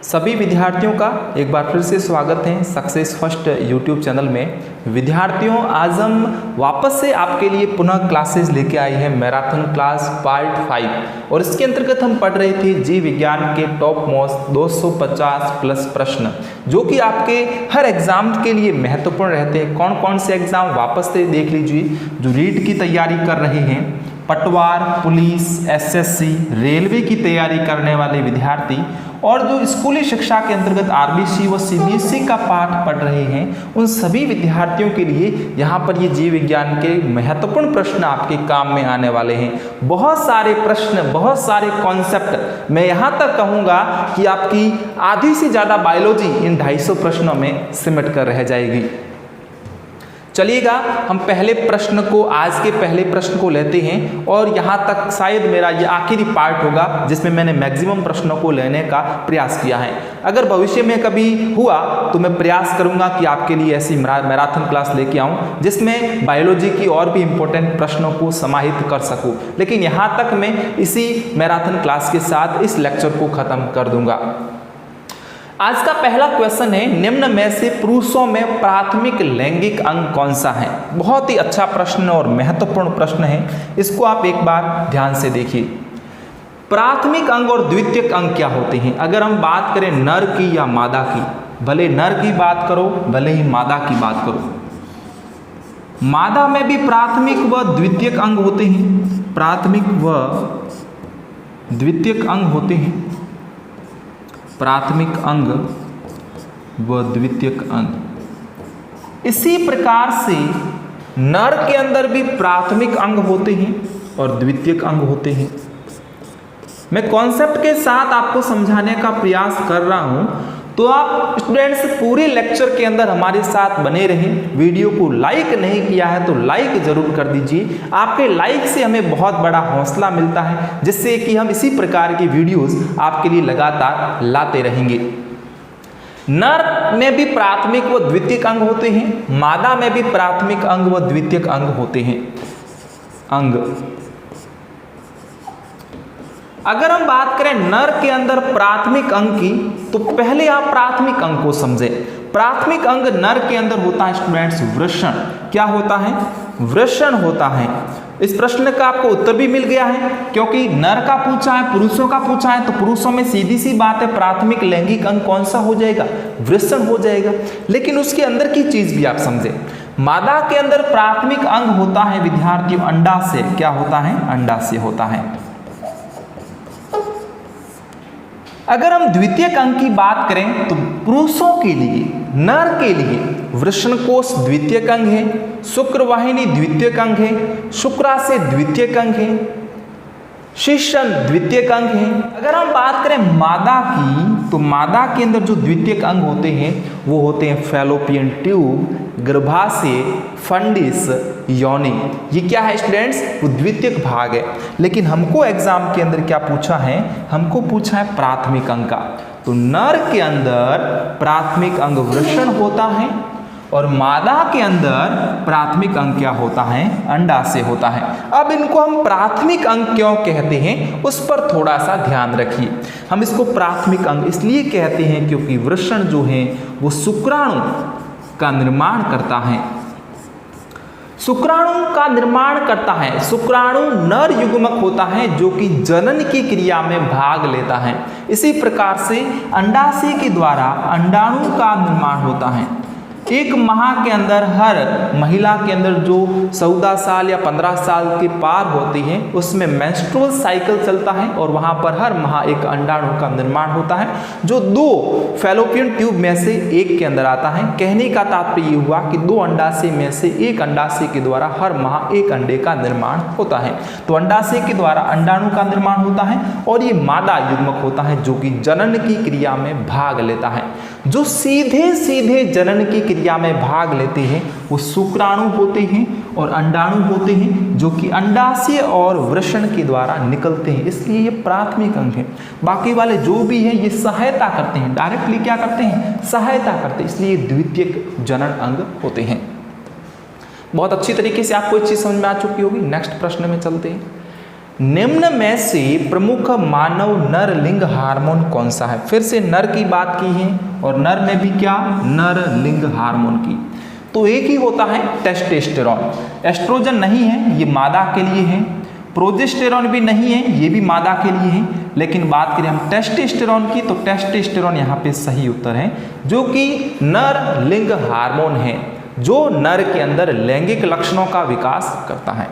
सभी विद्यार्थियों का एक बार फिर से स्वागत है सक्सेस फर्स्ट यूट्यूब चैनल में। विद्यार्थियों, आज हम वापस से आपके लिए पुनः क्लासेस लेके आए हैं मैराथन क्लास पार्ट 5 और इसके अंतर्गत हम पढ़ रहे थे जीव विज्ञान के टॉप मोस्ट 250 प्लस प्रश्न जो कि आपके हर एग्जाम के लिए महत्वपूर्ण रहते हैं। कौन कौन से एग्जाम वापस से देख लीजिए। जो रीट की तैयारी कर रहे हैं, पटवार, पुलिस, एसएससी, रेलवे की तैयारी करने वाले विद्यार्थी और जो स्कूली शिक्षा के अंतर्गत आरबीसी व सीबीएसई का पाठ पढ़ रहे हैं, उन सभी विद्यार्थियों के लिए यहाँ पर ये जीव विज्ञान के महत्वपूर्ण प्रश्न आपके काम में आने वाले हैं। बहुत सारे प्रश्न, बहुत सारे कॉन्सेप्ट, मैं यहाँ तक कहूँगा कि आपकी आधी से ज़्यादा बायोलॉजी इन 250 प्रश्नों में सिमट कर रह जाएगी। चलिएगा, हम पहले प्रश्न को, आज के पहले प्रश्न को लेते हैं और यहाँ तक शायद मेरा ये आखिरी पार्ट होगा जिसमें मैंने मैक्सिमम प्रश्नों को लेने का प्रयास किया है। अगर भविष्य में कभी हुआ तो मैं प्रयास करूँगा कि आपके लिए ऐसी मैराथन क्लास लेके आऊँ जिसमें बायोलॉजी की और भी इम्पोर्टेंट प्रश्नों को समाहित कर सकूँ, लेकिन यहाँ तक मैं इसी मैराथन क्लास के साथ इस लेक्चर को ख़त्म कर दूँगा। आज का पहला क्वेश्चन है, निम्न में से पुरुषों में प्राथमिक लैंगिक अंग कौन सा है। बहुत ही अच्छा प्रश्न और महत्वपूर्ण प्रश्न है, इसको आप एक बार ध्यान से देखिए। प्राथमिक अंग और द्वितीयक अंग क्या होते हैं। अगर हम बात करें नर की या मादा की, भले नर की बात करो भले ही मादा की बात करो, मादा में भी प्राथमिक व द्वितीयक अंग होते हैं। प्राथमिक व द्वितीयक अंग होते हैं। प्राथमिक अंग व द्वितीयक अंग। इसी प्रकार से नर के अंदर भी प्राथमिक अंग होते हैं और द्वितीयक अंग होते हैं। मैं कॉन्सेप्ट के साथ आपको समझाने का प्रयास कर रहा हूं, तो आप स्टूडेंट्स पूरे लेक्चर के अंदर हमारे साथ बने रहें। वीडियो को लाइक नहीं किया है तो लाइक जरूर कर दीजिए। आपके लाइक से हमें बहुत बड़ा हौसला मिलता है, जिससे कि हम इसी प्रकार की वीडियोस आपके लिए लगातार लाते रहेंगे। नर में भी प्राथमिक व द्वितीयक अंग होते हैं, मादा में भी प्राथमिक अंग व द्वितीयक अंग होते हैं। अंग, अगर हम बात करें नर के अंदर प्राथमिक अंग की, तो पहले आप प्राथमिक अंग को समझें। प्राथमिक अंग नर के अंदर होता है स्टूडेंट्स वृषण। क्या होता है? वृषण होता है। इस प्रश्न का आपको उत्तर भी मिल गया है, क्योंकि नर का पूछा है, पुरुषों का पूछा है, तो पुरुषों में सीधी सी बात है प्राथमिक लैंगिक अंग कौन सा हो जाएगा? वृषण हो जाएगा। लेकिन उसके अंदर की चीज भी आप समझे। मादा के अंदर प्राथमिक अंग होता है विद्यार्थियों अंडाशय। क्या होता है? अंडाशय होता है। अगर हम द्वितीयक अंग की बात करें तो पुरुषों के लिए, नर के लिए वृषणकोश द्वितीयक अंग है, शुक्रवाहिनी द्वितीयक अंग है, शुक्राशय द्वितीयक अंग है, शिश्न द्वितीयक अंग है। अगर हम बात करें मादा की, तो मादा के अंदर जो द्वितीयक अंग होते हैं वो होते हैं फैलोपियन ट्यूब, गर्भाशय, फंडिस, योनि। ये क्या है स्टूडेंट्स? वो द्वितीयक भाग है। लेकिन हमको एग्जाम के अंदर क्या पूछा है? हमको पूछा है प्राथमिक अंग का। तो नर के अंदर प्राथमिक अंग वृषण होता है और मादा के अंदर प्राथमिक अंग क्या होता है? अंडाशय होता है। अब इनको हम प्राथमिक अंग क्यों कहते हैं, उस पर थोड़ा सा ध्यान रखिए। हम इसको प्राथमिक अंग इसलिए कहते हैं क्योंकि वृषण जो है वो शुक्राणु का निर्माण करता है। शुक्राणु का निर्माण करता है। शुक्राणु नर युग्मक होता है जो कि जनन की क्रिया में भाग लेता है। इसी प्रकार से अंडाशय के द्वारा अंडाणु का निर्माण होता है। एक माह के अंदर हर महिला के अंदर जो 14 साल या 15 साल के पार होती है उसमें मेंस्ट्रुअल साइकिल चलता है और वहाँ पर हर माह एक अंडाणु का निर्माण होता है जो 2 फैलोपियन ट्यूब में से एक के अंदर आता है। कहने का तात्पर्य ये हुआ कि 2 अंडाशय में से एक अंडाशय के द्वारा हर माह एक अंडे का निर्माण होता है। तो अंडाशय के द्वारा अंडाणु का निर्माण होता है और ये मादा युग्मक होता है जो कि जनन की क्रिया में भाग लेता है। जो सीधे सीधे जनन की क्रिया में भाग लेते हैं वो शुक्राणु होते हैं और अंडाणु होते हैं जो कि अंडाशय और वृषण के द्वारा निकलते हैं। इसलिए ये प्राथमिक अंग है। बाकी वाले जो भी हैं ये सहायता करते हैं, डायरेक्टली क्या करते हैं? सहायता करते हैं, इसलिए द्वितीयक जनन अंग होते हैं। बहुत अच्छी तरीके से आपको एक चीज समझ में आ चुकी होगी। नेक्स्ट प्रश्न में चलते हैं। निम्न में से प्रमुख मानव नर लिंग हार्मोन कौन सा है? फिर से नर की बात की है और नर में भी क्या, नर लिंग हार्मोन की। तो एक ही होता है टेस्टोस्टेरोन। एस्ट्रोजन नहीं है, ये मादा के लिए है। प्रोजेस्टेरॉन भी नहीं है, ये भी मादा के लिए है। लेकिन बात करें हम टेस्टोस्टेरोन की, तो टेस्टोस्टेरोन यहाँ पे सही उत्तर है, जो कि नर लिंग हार्मोन है, जो नर के अंदर लैंगिक लक्षणों का विकास करता है।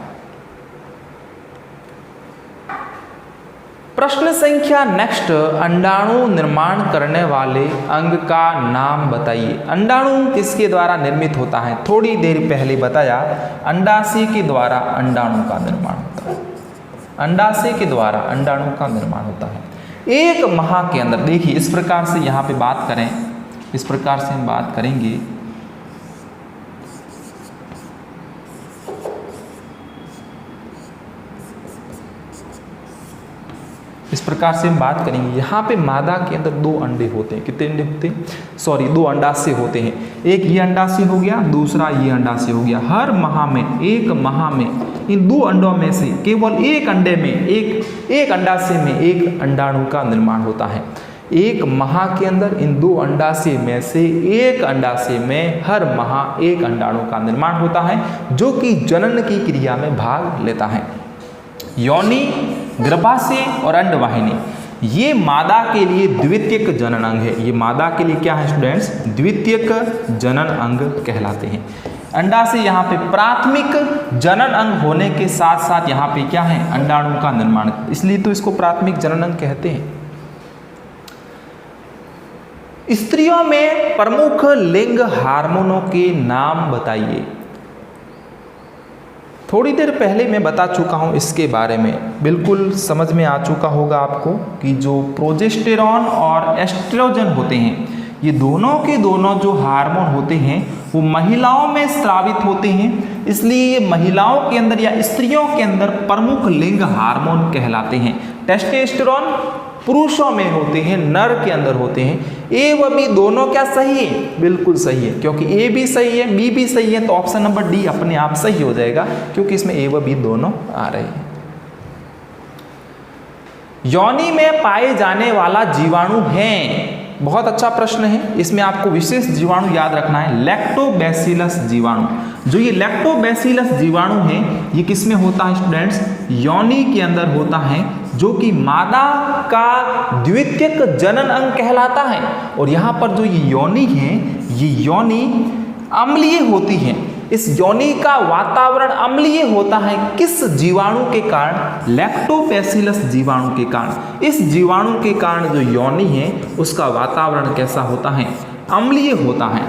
प्रश्न संख्या नेक्स्ट, अंडाणु निर्माण करने वाले अंग का नाम बताइए। अंडाणु किसके द्वारा निर्मित होता है? थोड़ी देर पहले बताया, अंडाशय के द्वारा अंडाणु का निर्माण होता है। अंडाशय के द्वारा अंडाणु का निर्माण होता है। एक माह के अंदर, देखिए इस प्रकार से यहाँ पे बात करें, इस प्रकार से हम बात करेंगे, इस प्रकार से हम बात करेंगे। यहाँ पे मादा के अंदर 2 अंडे होते हैं। कितने अंडे होते हैं? सॉरी, 2 अंडाशय होते हैं। एक ये अंडाशय हो गया, दूसरा ये अंडाशय हो गया। हर माह में, एक माह में इन 2 अंडों में से केवल एक अंडे में, एक अंडाशय में एक अंडाणु का निर्माण होता है। एक माह के अंदर इन 2 अंडाशय में से एक अंडाशय में हर माह एक अंडाणु का निर्माण होता है, जो कि जनन की क्रिया में भाग लेता है। योनि, गर्भाशय और अंडवाहिनी, ये मादा के लिए द्वितीयक जनन अंग है। ये मादा के लिए क्या है स्टूडेंट्स? द्वितीयक जनन अंग कहलाते हैं। अंडाशय यहाँ पे प्राथमिक जनन अंग होने के साथ साथ यहाँ पे क्या है? अंडाणु का निर्माण, इसलिए तो इसको प्राथमिक जनन अंग कहते हैं। स्त्रियों में प्रमुख लिंग हार्मोनों के नाम बताइए। थोड़ी देर पहले मैं बता चुका हूँ इसके बारे में, बिल्कुल समझ में आ चुका होगा आपको कि जो प्रोजेस्टेरॉन और एस्ट्रोजन होते हैं, ये दोनों के दोनों जो हार्मोन होते हैं वो महिलाओं में स्रावित होते हैं, इसलिए ये महिलाओं के अंदर या स्त्रियों के अंदर प्रमुख लिंग हार्मोन कहलाते हैं। टेस्टोस्टेरोन पुरुषों में होते हैं, नर के अंदर होते हैं। ए व बी दोनों क्या सही है? बिल्कुल सही है, क्योंकि ए भी सही है, बी भी सही है, तो ऑप्शन नंबर डी अपने आप सही हो जाएगा, क्योंकि इसमें ए व बी दोनों आ रहे हैं। योनि में पाए जाने वाला जीवाणु है, बहुत अच्छा प्रश्न है। इसमें आपको विशेष जीवाणु याद रखना है, लैक्टोबैसिलस जीवाणु। जो ये लैक्टोबैसिलस जीवाणु है, ये किसमें होता है स्टूडेंट्स? योनि के अंदर होता है, जो कि मादा का द्वितीयक जनन अंग कहलाता है। और यहाँ पर जो ये योनि है, ये योनि अम्लीय होती है। इस योनि का वातावरण अम्लीय होता है, किस जीवाणु के कारण? लैक्टोबैसिलस जीवाणु के कारण। इस जीवाणु के कारण जो योनि है उसका वातावरण कैसा होता है? अम्लीय होता है।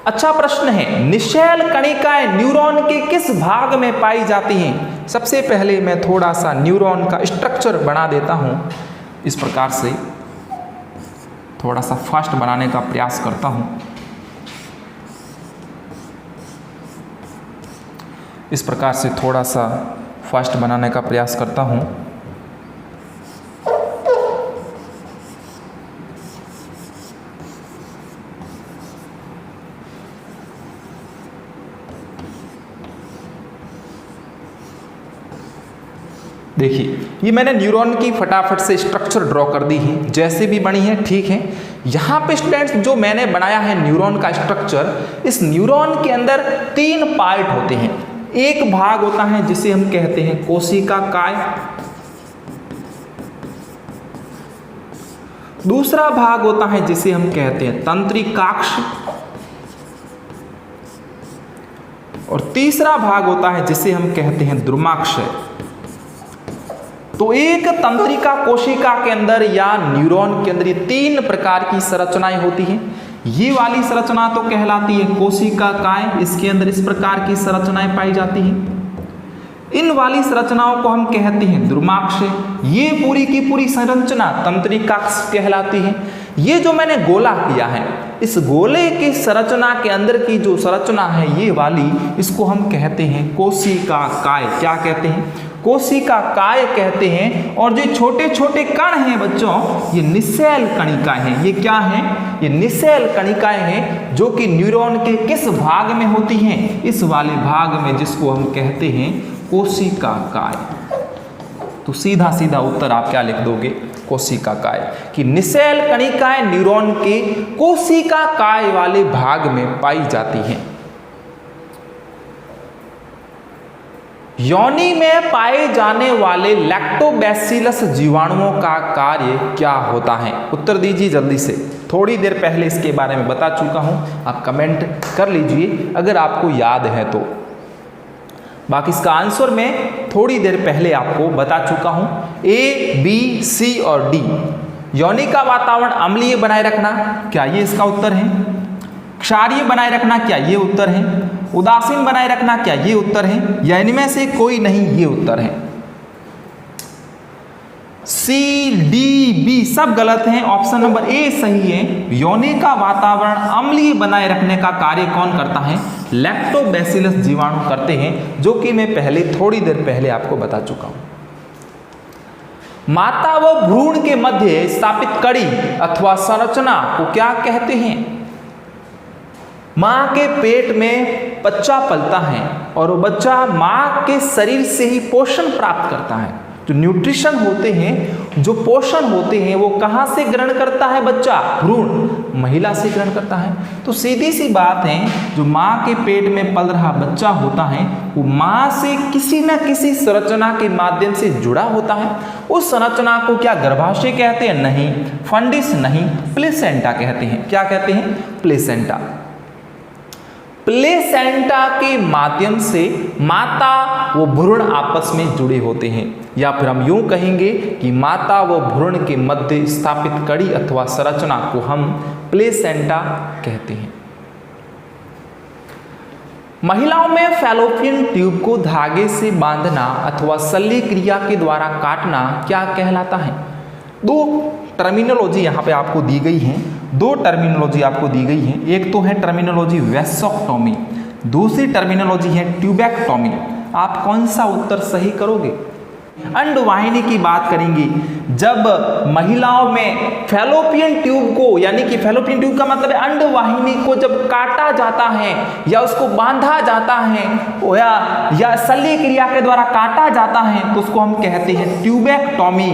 अच्छा प्रश्न है, निषेल कणिकाएं न्यूरॉन के किस भाग में पाई जाती हैं? सबसे पहले मैं थोड़ा सा न्यूरॉन का स्ट्रक्चर बना देता हूं, इस प्रकार से थोड़ा सा फास्ट बनाने का प्रयास करता हूं। इस प्रकार से थोड़ा सा फास्ट बनाने का प्रयास करता हूं। देखिए, ये मैंने न्यूरॉन की फटाफट से स्ट्रक्चर ड्रॉ कर दी है, जैसे भी बनी है ठीक है। यहाँ पे स्टूडेंट्स जो मैंने बनाया है न्यूरॉन का स्ट्रक्चर, इस न्यूरॉन के अंदर 3 पार्ट होते हैं। एक भाग होता है जिसे हम कहते हैं कोशिका काय, दूसरा भाग होता है जिसे हम कहते हैं तंत्रिकाक्ष, और तीसरा भाग होता है जिसे हम कहते हैं द्रुमाक्षय। तो एक तंत्रिका कोशिका के अंदर या न्यूरॉन के अंदर ये 3 प्रकार की संरचनाएं होती हैं। ये वाली संरचना तो कहलाती है कोशिका काय, इसके अंदर इस प्रकार की संरचनाएं पाई जाती हैं। इन वाली संरचनाओं को हम कहते हैं द्रुमाक्षय। ये पूरी की पूरी संरचना तंत्रिकाक्ष कहलाती है। ये जो मैंने गोला किया है, इस गोले की संरचना के अंदर की जो संरचना है ये वाली, इसको हम कहते हैं कोशिका काय। क्या कहते हैं? कोशिका काय कहते हैं। और जो छोटे छोटे कण हैं बच्चों, ये निषेल कणिकाएं हैं। ये क्या हैं? ये निषेल कणिकाएं हैं जो कि न्यूरॉन के किस भाग में होती हैं? इस वाले भाग में, जिसको हम कहते हैं कोशिका काय। तो सीधा सीधा उत्तर आप क्या लिख दोगे? कोशिका काय। कि निषेल कणिकाएं न्यूरॉन के कोशिका काय वाले भाग में पाई जाती हैं। योनि में पाए जाने वाले लैक्टोबैसिलस जीवाणुओं का कार्य क्या होता है? उत्तर दीजिए जल्दी से। थोड़ी देर पहले इसके बारे में बता चुका हूं, आप कमेंट कर लीजिए अगर आपको याद है तो। बाकी इसका आंसर मैं थोड़ी देर पहले आपको बता चुका हूं। ए, बी, सी और डी। योनि का वातावरण अम्लीय बनाए रखना, क्या ये इसका उत्तर है? क्षारीय बनाए रखना, क्या ये उत्तर है? उदासीन बनाए रखना, क्या ये उत्तर है? या इनमें से कोई नहीं, ये उत्तर है। सी, डी, बी सब गलत हैं। ऑप्शन नंबर ए सही है। योनि का वातावरण अम्लीय बनाए रखने का कार्य कौन करता है? लैक्टोबैसिलस जीवाणु करते हैं, जो कि मैं पहले थोड़ी देर पहले आपको बता चुका हूं। माता व भ्रूण के मध्य स्थापित कड़ी अथवा संरचना को क्या कहते हैं? मां के पेट में बच्चा पलता है और वो बच्चा मां के शरीर से ही पोषण प्राप्त करता है। जो न्यूट्रिशन होते हैं, जो पोषण होते हैं, वो कहां से ग्रहण करता है बच्चा? भ्रूण, महिला से ग्रहण करता है। तो सीधी सी बात है, जो मां के पेट में पल रहा बच्चा होता है वो मां से किसी न किसी संरचना के माध्यम से जुड़ा होता है। उस संरचना को क्या गर्भाशय कहते हैं? नहीं। फंडिस नहीं, प्लेसेंटा कहते हैं। क्या कहते हैं? प्लेसेंटा। प्लेसेंटा के माध्यम से माता व भ्रूण आपस में जुड़े होते हैं, या फिर हम यूं कहेंगे कि माता व भ्रूण के मध्य स्थापित कड़ी अथवा संरचना को हम प्लेसेंटा कहते हैं। महिलाओं में फैलोपियन ट्यूब को धागे से बांधना अथवा शल्य क्रिया के द्वारा काटना क्या कहलाता है? दो टर्मिनोलॉजी यहाँ पे आपको दी गई है। दो टर्मिनोलॉजी आपको दी गई है। एक तो है टर्मिनोलॉजी वेसोक्टोमी, दूसरी टर्मिनोलॉजी है ट्यूबेक्टोमी। आप कौन सा उत्तर सही करोगे? अंडवाहिनी की बात करेंगे। जब महिलाओं में फैलोपियन ट्यूब को, यानी कि फैलोपियन ट्यूब का मतलब है अंडवाहिनी को जब काटा जाता है या उसको बांधा जाता है या शल्य क्रिया के द्वारा काटा जाता है, तो उसको हम कहते हैं ट्यूबेक्टोमी।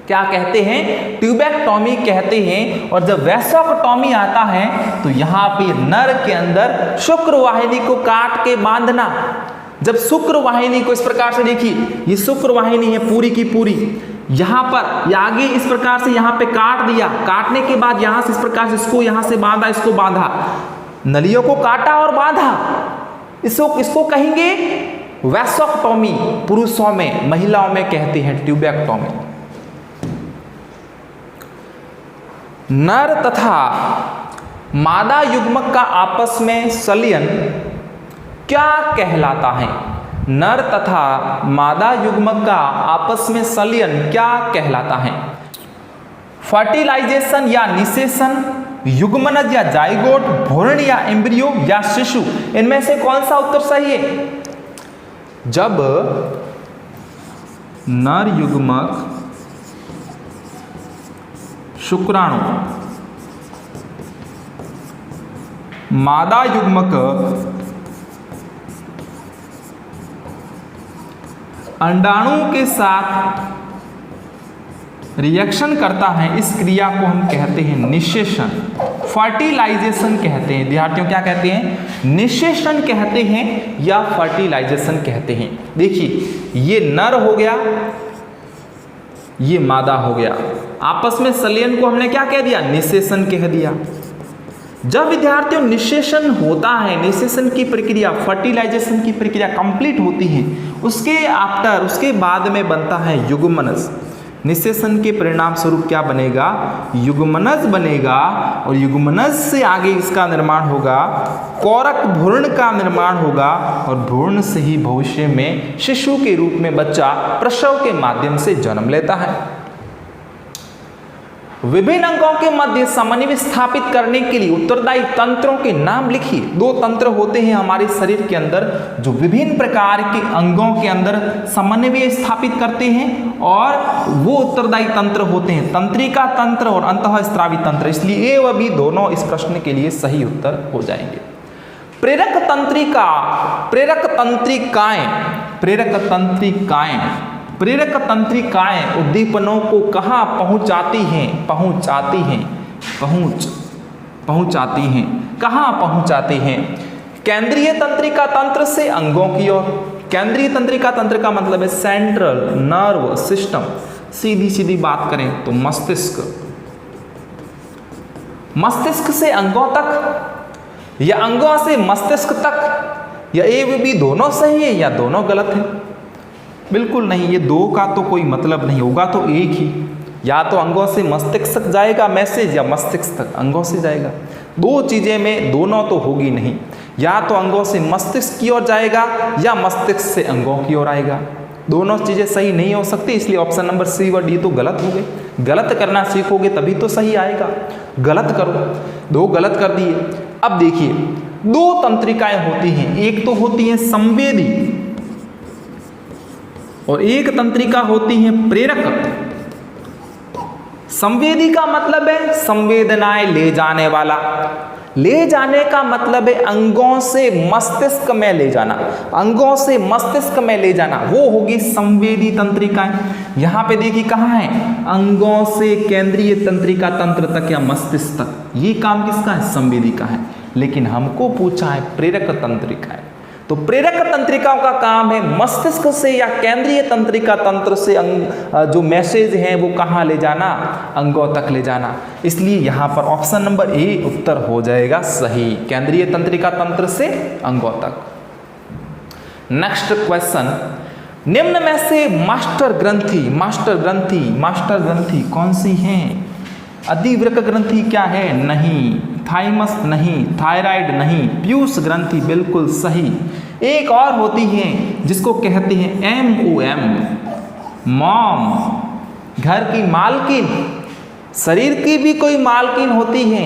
क्या कहते हैं? ट्यूबेक्टोमी कहते हैं। और जब वेसोक्टोमी आता है तो यहाँ पे नर के अंदर शुक्रवाहिनी को काट के बांधना। जब शुक्रवाहिनी को इस प्रकार से देखिए, ये शुक्रवाहिनी है पूरी की पूरी, यहाँ पर या आगे इस प्रकार से यहाँ पे काट दिया, काटने के बाद यहाँ से इस प्रकार से इसको यहाँ से बांधा, इसको बांधा, नलियों को काटा और बांधा, इसको कहेंगे वेसोक्टोमी। पुरुषों में, महिलाओं में कहते हैं ट्यूबेक्टोमी। नर तथा मादा युग्मक का आपस में संलयन क्या कहलाता है? नर तथा मादा युग्मक का आपस में संलयन क्या कहलाता है? फर्टिलाइजेशन या निषेचन, युग्मनज या जाइगोट, भ्रूण या एम्ब्रियो या शिशु, इनमें से कौन सा उत्तर सही है? जब नर युग्मक शुक्राणु मादा युग्मक अंडाणु के साथ रिएक्शन करता है, इस क्रिया को हम कहते हैं निषेचन, फर्टिलाइजेशन कहते हैं। विद्यार्थियों क्या कहते हैं? निषेचन कहते हैं या फर्टिलाइजेशन कहते हैं। देखिए, ये नर हो गया, ये मादा हो गया, आपस में संलयन को हमने क्या कह दिया? निषेचन कह दिया। जब विद्यार्थियों निषेचन होता है, निषेचन की प्रक्रिया, फर्टिलाइजेशन की प्रक्रिया कंप्लीट होती है, उसके बाद में बनता है युग्मनज। निषेचन के परिणाम स्वरूप क्या बनेगा? युग्मनज बनेगा। और युग्मनज से आगे इसका निर्माण होगा, कोरक भ्रूण का निर्माण होगा, और भ्रूण से ही भविष्य में शिशु के रूप में बच्चा प्रसव के माध्यम से जन्म लेता है। विभिन्न अंगों के मध्य समन्वय स्थापित करने के लिए उत्तरदायी तंत्रों के नाम लिखिए। दो तंत्र होते हैं हमारे शरीर के अंदर जो विभिन्न प्रकार के अंगों के अंदर समन्वय स्थापित करते हैं, और वो उत्तरदायी तंत्र होते हैं तंत्रिका तंत्र और अंतःस्रावी तंत्र। इसलिए ए व बी दोनों इस प्रश्न के लिए सही उत्तर हो जाएंगे। प्रेरक तंत्रिका, प्रेरक तंत्रिकाएं, प्रेरक तंत्रिकाएं, प्रेरक तंत्रिकाएं उद्दीपनों को कहाँ पहुंचाती हैं? पहुंचाती हैं, पहुंचाती हैं, कहाँ पहुंचाती हैं? केंद्रीय तंत्रिका तंत्र से अंगों की ओर। केंद्रीय तंत्रिका तंत्र का मतलब है सेंट्रल नर्व सिस्टम। सीधी सीधी बात करें तो मस्तिष्क, मस्तिष्क से अंगों तक या अंगों से मस्तिष्क तक, या ए व बी दोनों सही है या दोनों गलत है? बिल्कुल नहीं, ये दो का तो कोई मतलब नहीं होगा, तो एक ही, या तो अंगों से मस्तिष्क तक जाएगा मैसेज या मस्तिष्क तक अंगों से जाएगा। दो चीजें में दोनों तो होगी नहीं, या तो अंगों से मस्तिष्क की ओर जाएगा या मस्तिष्क से अंगों की ओर आएगा। दोनों चीजें सही नहीं हो सकती, इसलिए ऑप्शन नंबर सी और डी तो गलत हो गए। गलत करना सीखोगे तभी तो सही आएगा, गलत करो, दो गलत कर दिए। अब देखिए, दो तंत्रिकाएं होती हैं, एक तो होती है संवेदी और एक तंत्रिका होती है प्रेरक। संवेदी का मतलब है संवेदनाएं ले जाने वाला, ले जाने का मतलब है अंगों से मस्तिष्क में ले जाना, अंगों से मस्तिष्क में ले जाना, वो होगी संवेदी तंत्रिकाएं। यहां पे देखिए कहाँ है, अंगों से केंद्रीय तंत्रिका तंत्र तक या मस्तिष्क तक, ये काम किसका है? संवेदी का है। लेकिन हमको पूछा है प्रेरक तंत्रिकाएं, तो प्रेरक तंत्रिकाओं का काम है मस्तिष्क से या केंद्रीय तंत्रिका तंत्र से जो मैसेज हैं वो कहाँ ले जाना? अंगों तक ले जाना। इसलिए यहाँ पर ऑप्शन नंबर ए उत्तर हो जाएगा सही, केंद्रीय तंत्रिका तंत्र से अंगों तक। नेक्स्ट क्वेश्चन, निम्न में से मास्टर ग्रंथि, मास्टर ग्रंथि, मास्टर ग्रंथि कौन सी हैं? अधिवृक्क ग्रंथि क्या है? नहीं। थाइमस नहीं, थायराइड नहीं, पीयूष ग्रंथि बिल्कुल सही। एक और होती है जिसको कहते हैं MOM, मॉम, घर की मालकिन। शरीर की भी कोई मालकिन होती है,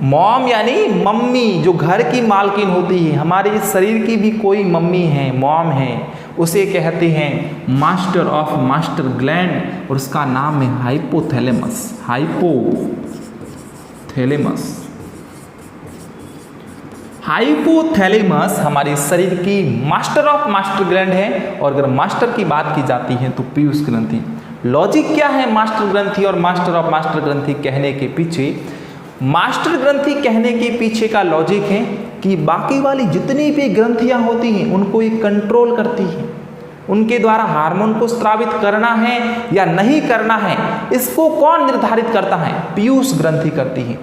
मॉम यानी मम्मी, जो घर की मालकिन होती है। हमारे शरीर की भी कोई मम्मी है, मॉम है, उसे कहते हैं मास्टर ऑफ मास्टर ग्लैंड, और उसका नाम है हाइपोथैलेमस, हाइपोथैलेमस। हाइपोथैलेमस हमारे शरीर की मास्टर ऑफ मास्टर ग्लैंड है, और अगर मास्टर की बात की जाती है तो पीयूष ग्रंथि। लॉजिक क्या है मास्टर ग्रंथि और मास्टर ऑफ मास्टर ग्रंथि कहने के पीछे? मास्टर ग्रंथि कहने के पीछे का लॉजिक है कि बाकी वाली जितनी भी ग्रंथियां होती हैं उनको ये कंट्रोल करती हैं, उनके द्वारा हार्मोन को स्रावित करना है या नहीं करना है, इसको कौन निर्धारित करता है? पीयूष ग्रंथि करती है।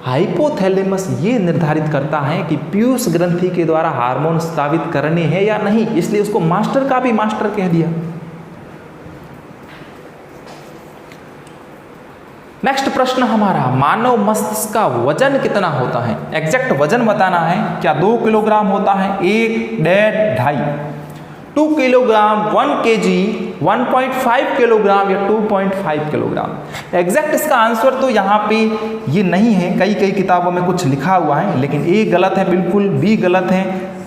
हाइपोथैलेमस ये निर्धारित करता है कि पीयूष ग्रंथि के द्वारा हार्मोन स्रावित करने हैं या नहीं, इसलिए उसको मास्टर का भी मास्टर कह दिया। नेक्स्ट प्रश्न हमारा, मानव मस्तिष्क का वजन कितना होता है? एग्जैक्ट वजन बताना है। क्या 2 किलोग्राम होता है? 1, 1.5, 2 किलोग्राम, 1 kg, 1.5 किलोग्राम या 2.5 किलोग्राम? एग्जैक्ट इसका आंसर तो यहाँ पे ये नहीं है, कई कई किताबों में कुछ लिखा हुआ है, लेकिन ए गलत है बिल्कुल, बी गलत है,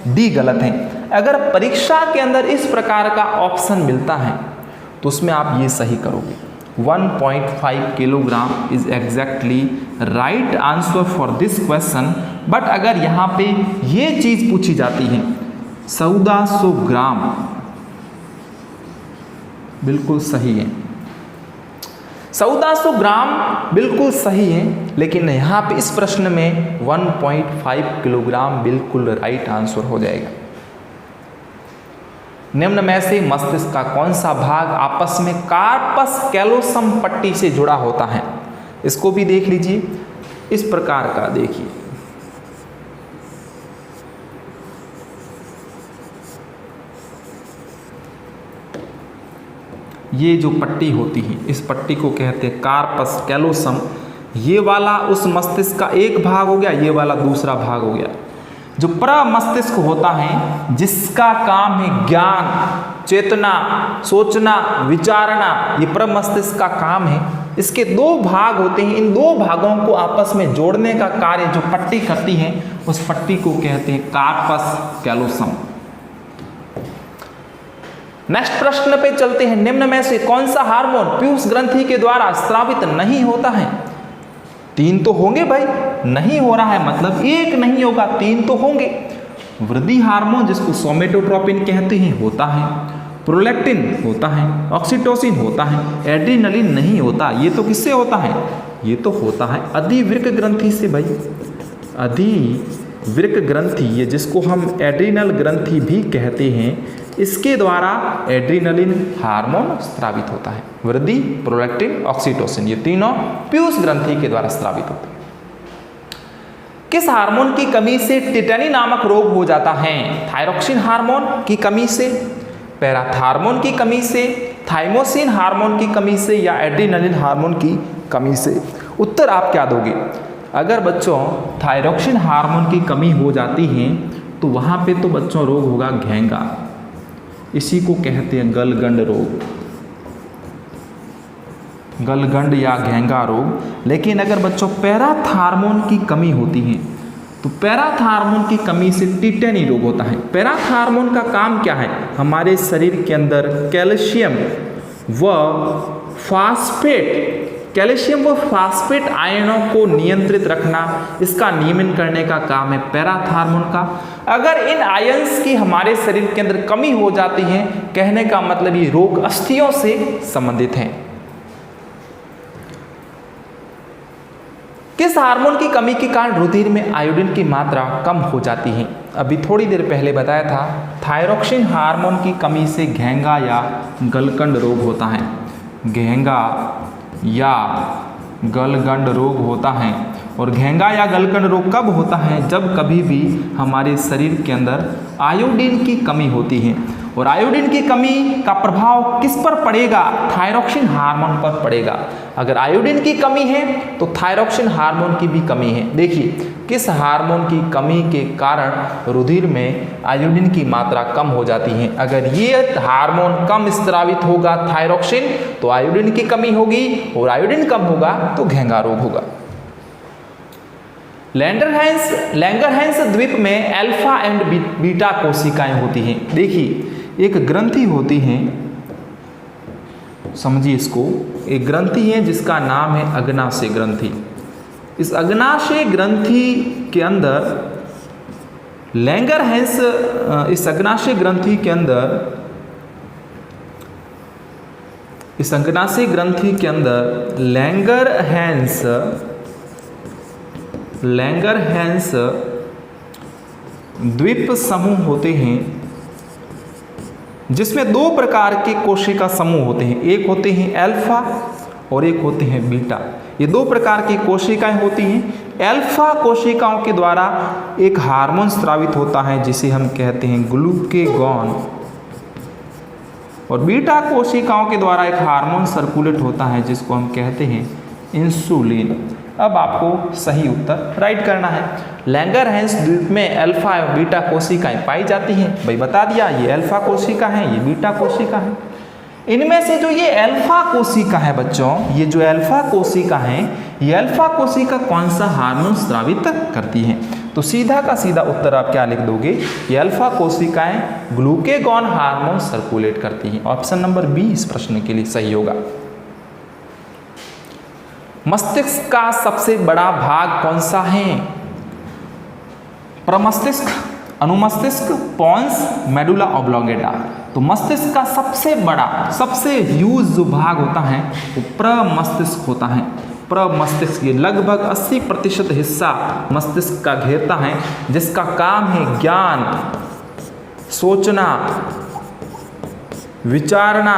डी गलत है। अगर परीक्षा के अंदर इस प्रकार का ऑप्शन मिलता है तो उसमें आप ये सही करोगे। 1.5 kilogram is exactly right answer for this question. But अगर यहाँ पे ये चीज पूछी जाती है 1400 ग्राम, बिल्कुल सही है, 1400 ग्राम बिल्कुल सही है, लेकिन यहाँ पे इस प्रश्न में 1.5 किलोग्राम बिल्कुल राइट आंसर हो जाएगा। निम्न में से मस्तिष्क का कौन सा भाग आपस में कार्पस कैलोसम पट्टी से जुड़ा होता है? इसको भी देख लीजिए, इस प्रकार का देखिए, ये जो पट्टी होती है इस पट्टी को कहते हैं कार्पस कैलोसम। ये वाला उस मस्तिष्क का एक भाग हो गया, ये वाला दूसरा भाग हो गया। जो प्रमस्तिष्क होता है जिसका काम है ज्ञान, चेतना, सोचना, विचारना, ये प्रमस्तिष्क का काम है, इसके दो भाग होते हैं, इन दो भागों को आपस में जोड़ने का कार्य जो पट्टी करती है उस पट्टी को कहते हैं कार्पस कैलोसम। नेक्स्ट प्रश्न पे चलते हैं। निम्न में से कौन सा हार्मोन पीयूष ग्रंथि के द्वारा स्रावित नहीं होता है? तीन तो होंगे भाई, नहीं हो रहा है मतलब एक नहीं होगा, तीन तो होंगे। वृद्धि हार्मोन जिसको सोमेटोट्रोपिन कहते हैं होता है, प्रोलैक्टिन होता है, ऑक्सीटोसिन होता है, एड्रीनलिन नहीं होता। ये तो किससे होता है? ये तो होता है अधिवृक्क ग्रंथि से भाई, अधिवृक्क ग्रंथि, ये जिसको हम एड्रीनल ग्रंथि भी कहते हैं, इसके द्वारा एड्रीनलिन हार्मोन स्रावित होता है। वृद्धि, प्रोलैक्टिन, ऑक्सीटोसिन, ये तीनों पीयूष ग्रंथि के द्वारा स्रावित होते हैं। किस हार्मोन की कमी से टिटेनी नामक रोग हो जाता है? थायरोक्सिन हार्मोन की कमी से, पैराथार्मोन की कमी से, थाइमोसिन हार्मोन की कमी से, या एड्रीनलिन हार्मोन की कमी से? उत्तर आप क्या दोगे? अगर बच्चों थायरोक्सिन हार्मोन की कमी हो जाती है तो वहाँ पे तो बच्चों रोग होगा घेंगा, इसी को कहते हैं गलगंड रोग, गलगंड या घेंगा रोग। लेकिन अगर बच्चों पैराथार्मोन की कमी होती है तो पैराथार्मोन की कमी से टिटेनी रोग होता है। पैराथार्मोन का काम क्या है? हमारे शरीर के अंदर कैल्शियम व फास्फेट आयनों को नियंत्रित रखना, इसका नियमन करने का काम है पैराथार्मोन का। अगर इन आयंस की हमारे शरीर के अंदर कमी हो जाती है, कहने का मतलब ये रोग अस्थियों से संबंधित है। किस हार्मोन की कमी के कारण रुधिर में आयोडीन की मात्रा कम हो जाती है? अभी थोड़ी देर पहले बताया था, थायरोक्सिन हार्मोन की कमी से घेंगा या गलगंड रोग होता है, घेंगा या गलगंड रोग होता है। और घेंगा या गलगंड रोग कब होता है? जब कभी भी हमारे शरीर के अंदर आयोडीन की कमी होती है। और आयोडीन की कमी का प्रभाव किस पर पड़ेगा? थायरोक्सिन हार्मोन पर पड़ेगा। अगर आयोडीन की कमी है तो थायरोक्सिन हार्मोन की भी कमी है। देखिए किस हार्मोन की कमी के कारण रुधिर में आयोडीन की मात्रा कम हो जाती है। अगर ये हार्मोन कम स्रावित होगा थायरोक्सिन, तो आयोडीन की कमी होगी, और आयोडीन कम होगा तो घेंगा रोग होगा। लैंगरहैंस द्वीप में अल्फा एंड बीटा कोशिकाएं होती हैं। देखिए एक ग्रंथि होती है, समझिए इसको, एक ग्रंथि है जिसका नाम है अग्नाशय ग्रंथि। इस अग्नाशय ग्रंथि के अंदर लैंगरहैंस, इस अग्नाशय ग्रंथि के अंदर लैंगरहैंस द्वीप समूह होते हैं, जिसमें दो प्रकार के कोशिका समूह होते हैं, एक होते हैं अल्फा और एक होते हैं बीटा। ये दो प्रकार की कोशिकाएं होती हैं। अल्फा कोशिकाओं के द्वारा एक हार्मोन स्रावित होता है जिसे हम कहते हैं ग्लूकेगॉन, और बीटा कोशिकाओं के द्वारा एक हार्मोन सर्कुलेट होता है जिसको हम कहते हैं इंसुलिन। अब आपको सही उत्तर राइट करना है। लैंगरहैंस द्वीप में अल्फा और बीटा कोशिकाएं पाई जाती हैं। भाई बता दिया, ये अल्फा कोशिका है, ये बीटा कोशिका है। इनमें से जो ये अल्फा कोशिका है बच्चों, ये जो अल्फा कोशिका है, ये अल्फा कोशिका कौन सा हार्मोन स्रावित करती है? तो सीधा का सीधा उत्तर आप क्या लिख दोगे? ये अल्फा कोशिकाएं ग्लूकेगॉन हार्मोन सर्कुलेट करती हैं। ऑप्शन नंबर बी इस प्रश्न के लिए सही होगा। मस्तिष्क का सबसे बड़ा भाग कौन सा है? प्रमस्तिष्क, अनुमस्तिष्क, पोन्स, मेडुला ऑब्लोंगेटा। तो मस्तिष्क का सबसे बड़ा, सबसे ह्यूज जो भाग होता है वो प्रमस्तिष्क होता है। प्रमस्तिष्क ये लगभग 80% हिस्सा मस्तिष्क का घेरता है, जिसका काम है ज्ञान, सोचना, विचारना,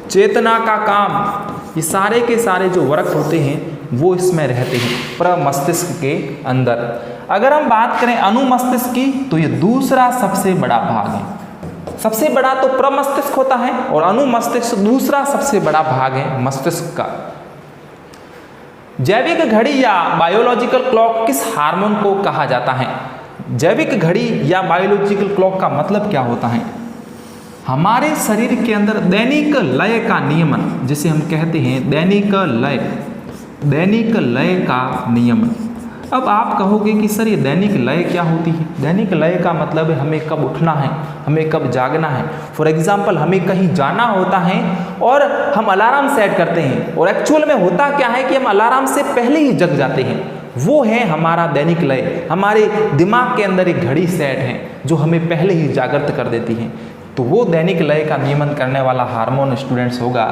चेतना का काम। ये सारे के सारे जो वर्क होते हैं वो इसमें रहते हैं प्रमस्तिष्क के अंदर। अगर हम बात करें अनुमस्तिष्क की, तो ये दूसरा सबसे बड़ा भाग है। सबसे बड़ा तो प्रमस्तिष्क होता है और अनुमस्तिष्क दूसरा सबसे बड़ा भाग है मस्तिष्क का। जैविक घड़ी या बायोलॉजिकल क्लॉक किस हार्मोन को कहा जाता है? जैविक घड़ी या बायोलॉजिकल क्लॉक का मतलब क्या होता है? हमारे शरीर के अंदर दैनिक लय का नियमन, जिसे हम कहते हैं दैनिक लय का नियमन। अब आप कहोगे कि सर ये दैनिक लय क्या होती है? दैनिक लय का मतलब है हमें कब उठना है, हमें कब जागना है। फॉर एग्जाम्पल हमें कहीं जाना होता है और हम अलार्म सेट करते हैं, और एक्चुअल में होता क्या है कि हम अलार्म से पहले ही जग जाते हैं। वो है हमारा दैनिक लय। हमारे दिमाग के अंदर एक घड़ी सेट है जो हमें पहले ही जागृत कर देती है। तो वो दैनिक लय का नियमन करने वाला हार्मोन स्टूडेंट्स होगा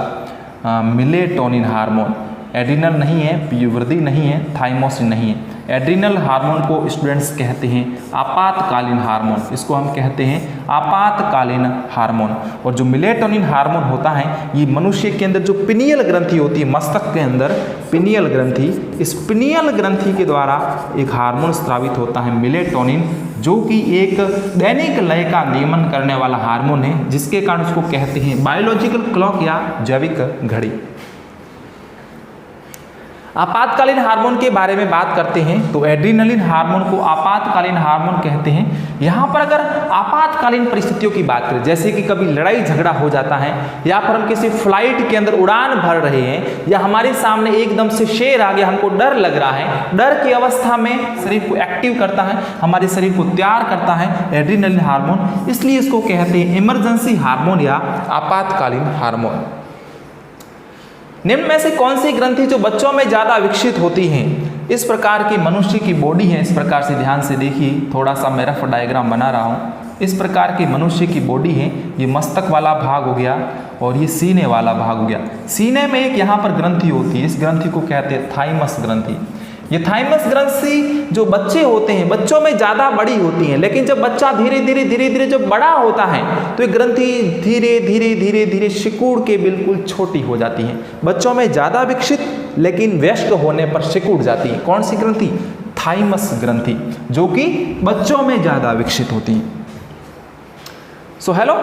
मेलेटोनिन हार्मोन। एड्रिनल नहीं है, प्यूबर्टी नहीं है, थाइमोसिन नहीं है। एड्रिनल हार्मोन को स्टूडेंट्स कहते हैं आपातकालीन हार्मोन, इसको हम कहते हैं आपातकालीन हार्मोन। और जो मेलेटोनिन हार्मोन होता है ये मनुष्य के अंदर जो पिनियल ग्रंथि होती है, मस्तक के अंदर पिनियल ग्रंथि, इस पिनियल ग्रंथि के द्वारा एक हार्मोन स्रावित होता है मेलेटोनिन, जो कि एक दैनिक लय का नियमन करने वाला हार्मोन है, जिसके कारण उसको कहते हैं बायोलॉजिकल क्लॉक या जैविक घड़ी। आपातकालीन हार्मोन के बारे में बात करते हैं तो एड्रिनलिन हार्मोन को आपातकालीन हार्मोन कहते हैं। यहाँ पर अगर आपातकालीन परिस्थितियों की बात करें, जैसे कि कभी लड़ाई झगड़ा हो जाता है, या फिर हम किसी फ्लाइट के अंदर उड़ान भर रहे हैं, या हमारे सामने एकदम से शेर आ गया, हमको डर लग रहा है, डर की अवस्था में शरीर को एक्टिव करता है, हमारे शरीर को तैयार करता है एड्रिनलिन हार्मोन, इसलिए इसको कहते हैं इमरजेंसी हार्मोन या आपातकालीन हार्मोन। निम्न में से कौन सी ग्रंथि जो बच्चों में ज़्यादा विकसित होती हैं? इस प्रकार की मनुष्य की बॉडी है, इस प्रकार से ध्यान से देखिए, थोड़ा सा मैं रफ डायग्राम बना रहा हूँ। इस प्रकार की मनुष्य की बॉडी है, ये मस्तक वाला भाग हो गया और ये सीने वाला भाग हो गया। सीने में एक यहाँ पर ग्रंथि होती है, इस ग्रंथि को कहते हैं थाइमस ग्रंथि। ये थाइमस ग्रंथि जो बच्चे होते हैं, बच्चों में ज़्यादा बड़ी होती हैं, लेकिन जब बच्चा धीरे धीरे जब बड़ा होता है तो ये ग्रंथि धीरे धीरे सिकुड़ के बिल्कुल छोटी हो जाती है। बच्चों में ज़्यादा विकसित लेकिन वयस्क होने पर सिकुड़ जाती है। कौन सी ग्रंथि? थाइमस ग्रंथि, जो कि बच्चों में ज़्यादा विकसित होती है। सो हेलो,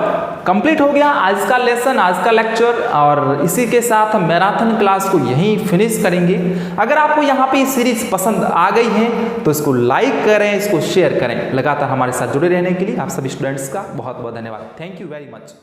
कंप्लीट हो गया आज का लेसन, आज का लेक्चर, और इसी के साथ हम मैराथन क्लास को यहीं फिनिश करेंगे। अगर आपको यहाँ पे सीरीज पसंद आ गई है तो इसको लाइक करें, इसको शेयर करें। लगातार हमारे साथ जुड़े रहने के लिए आप सभी स्टूडेंट्स का बहुत बहुत धन्यवाद। Thank you very much.